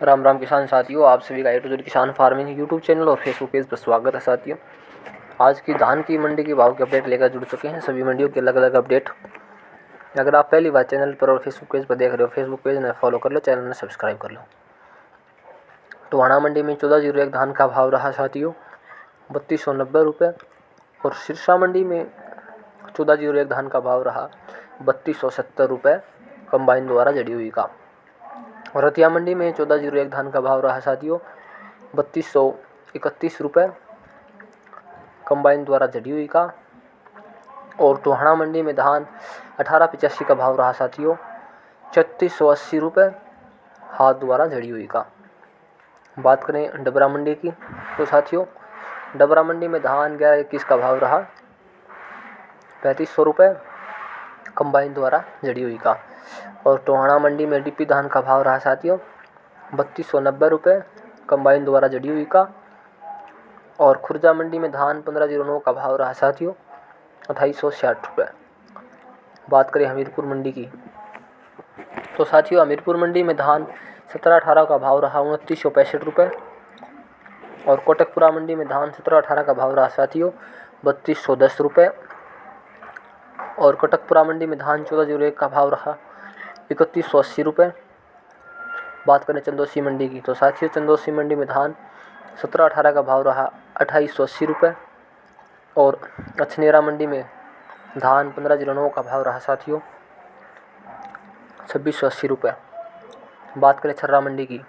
राम राम किसान साथियों, आप सभी का ए टू जेड किसान फार्मिंग यूट्यूब चैनल और फेसबुक पेज पर स्वागत है। साथियों, आज की धान की मंडी के भाव के अपडेट लेकर जुड़ चुके हैं। सभी मंडियों के अलग अलग अपडेट। अगर आप पहली बार चैनल पर और फेसबुक पेज पर देख रहे हो, फेसबुक पेज ने फॉलो कर लो, चैनल ने सब्सक्राइब कर लो। टोहाना मंडी में 1401 धान का भाव रहा साथियों 3290 रुपये। और सिरसा मंडी में 1401 धान का भाव रहा 3270 रुपये कंबाइन द्वारा जड़ी हुई का। और रतिया मंडी में 1401 धान का भाव रहा साथियों 3231 रुपये कंबाइन द्वारा जड़ी हुई का। और टोहाना मंडी में धान 1885 का भाव रहा साथियों 3680 रुपये हाथ द्वारा जड़ी हुई का। बात करें डबरा मंडी की तो साथियों डबरा मंडी में धान 1121 का भाव रहा 3500 रुपये कंबाइन द्वारा जड़ी हुई का। और टोहाना मंडी में डीपी धान का भाव रहा साथियों 3290 रुपये कंबाइन द्वारा जड़ी हुई का। और खुर्जा मंडी में धान 1509 का भाव रहा साथियों 2860 रुपये। बात करें हमीरपुर मंडी की तो साथियों हमीरपुर मंडी में धान 1718 का भाव रहा 2965 रुपये। और कोटकपुरा मंडी में धान 1718 का भाव रहा साथियों 3210 रुपये। और कोटकपुरा मंडी में धान 1401 का भाव रहा 3180 रुपये। बात करें चंदौसी मंडी की तो साथियों चंदौसी मंडी में धान 1718 का भाव रहा 2880 रुपये। और अछनेरा मंडी में धान 1509 का भाव रहा साथियों 2680 रुपये। बात करें छर्रा मंडी की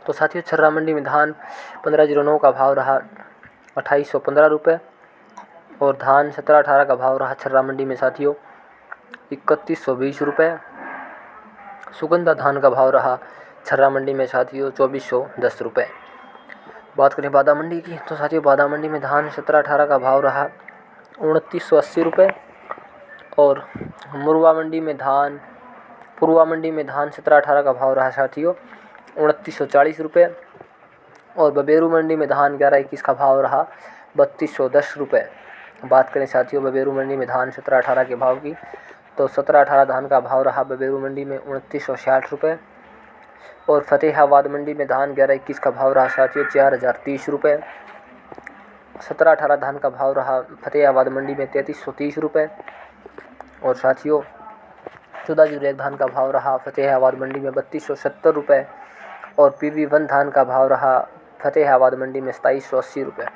तो साथियों छर्रा मंडी में धान 1509 का भाव रहा 2815 रुपये। और धान 1718 का भाव रहा छर्रा मंडी में साथियों 3120 रुपये। सुगंधा धान का भाव रहा छर्रा मंडी में साथियों 2410 रुपये। बात करें बादा मंडी की तो साथियों बादा मंडी में धान 1718 का भाव रहा 2980 रुपये। और पुरवा मंडी में धान 1718 का भाव रहा साथियों 2940 रुपये। और बबेरू मंडी में धान 1121 का भाव रहा 3210 रुपये। बात करें साथियों बबेरू मंडी में धान 1718 के भाव की तो 1718 धान का भाव रहा बबेरू मंडी में 2960 रुपये। और फतेहाबाद मंडी में धान 1121 का भाव रहा साथियों 4030 रुपये। 1718 धान का भाव रहा फतेहाबाद मंडी में 3330 रुपये। और साथियों 1401 धान का भाव रहा फतेहाबाद मंडी में 3270 रुपये। और PV1 धान का भाव रहा फतेहाबाद मंडी में 2780 रुपये।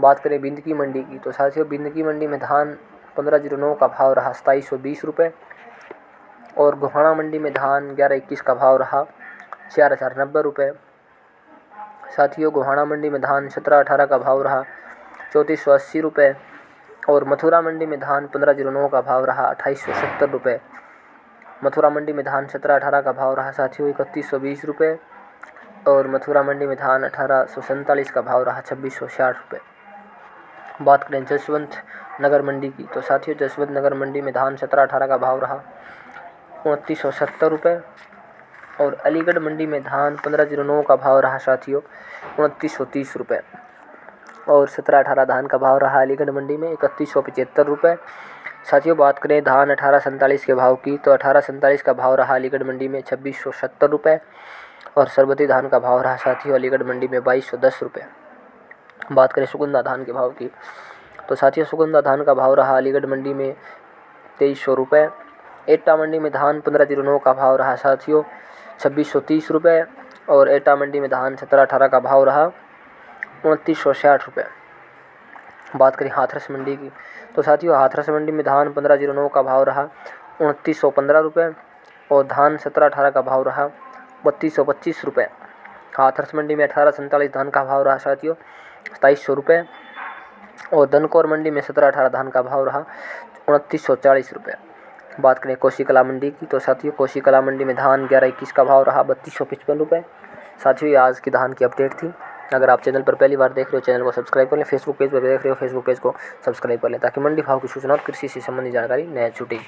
बात करें बिंद की मंडी की तो साथियों बिंद की मंडी में धान 1509 का भाव रहा 2720 रुपये। और गोहाना मंडी में धान 1121 का भाव रहा 4090 रुपये। साथियों गोहाना मंडी में धान 1718 का भाव रहा 3480 रुपये। और मथुरा मंडी में धान 1509 का भाव रहा 2870 रुपये। मथुरा मंडी में धान 1718 का भाव रहा साथियों 3120 रुपये। और मथुरा मंडी में धान 1847 का भाव रहा 2660 रुपये। बात करें जसवंत नगर मंडी की तो साथियों जसवंत नगर मंडी में धान 1718 का भाव रहा 2970 रुपये। और अलीगढ़ मंडी में धान 1509 का भाव रहा साथियों 2930 रुपये। और 1718 धान का भाव रहा अलीगढ़ मंडी में 3175 रुपये। साथियों बात करें धान 1847 के भाव की तो 1847 का भाव रहा अलीगढ़ मंडी में 2670 रुपये। और सरबती धान का भाव रहा साथियों अलीगढ़ मंडी में 2210 रुपये। बात करें सुगंधा धान के भाव की तो साथियों सुगंधा धान का भाव रहा अलीगढ़ मंडी में 2300 रुपये। एटा मंडी में धान 1509 का भाव रहा साथियों 2630 रुपये। और एटा मंडी में धान 1718 का भाव रहा 2960 रुपये। बात करें हाथरस मंडी की तो साथियों हाथरस मंडी में धान 1509 का भाव रहा 2915 रुपये। और धान 1718 का भाव रहा 3225 रुपये। हाथरस मंडी में 1847 धान का भाव रहा साथियों 2700 रुपये। और धनकौर मंडी में 1718 धान का भाव रहा 2940 रुपये। बात करें कोसी कला मंडी की तो साथियों कोसी कला मंडी में धान 1121 का भाव रहा 3255 रुपये। साथियों ये आज की धान की अपडेट थी। अगर आप चैनल पर पहली बार देख रहे हो चैनल को सब्सक्राइब कर लें। फेसबुक पेज पर देख रहे हो फेसबुक पेज को सब्सक्राइब कर लें ताकि मंडी भाव की सूचना और कृषि से संबंधित जानकारी न छूटे।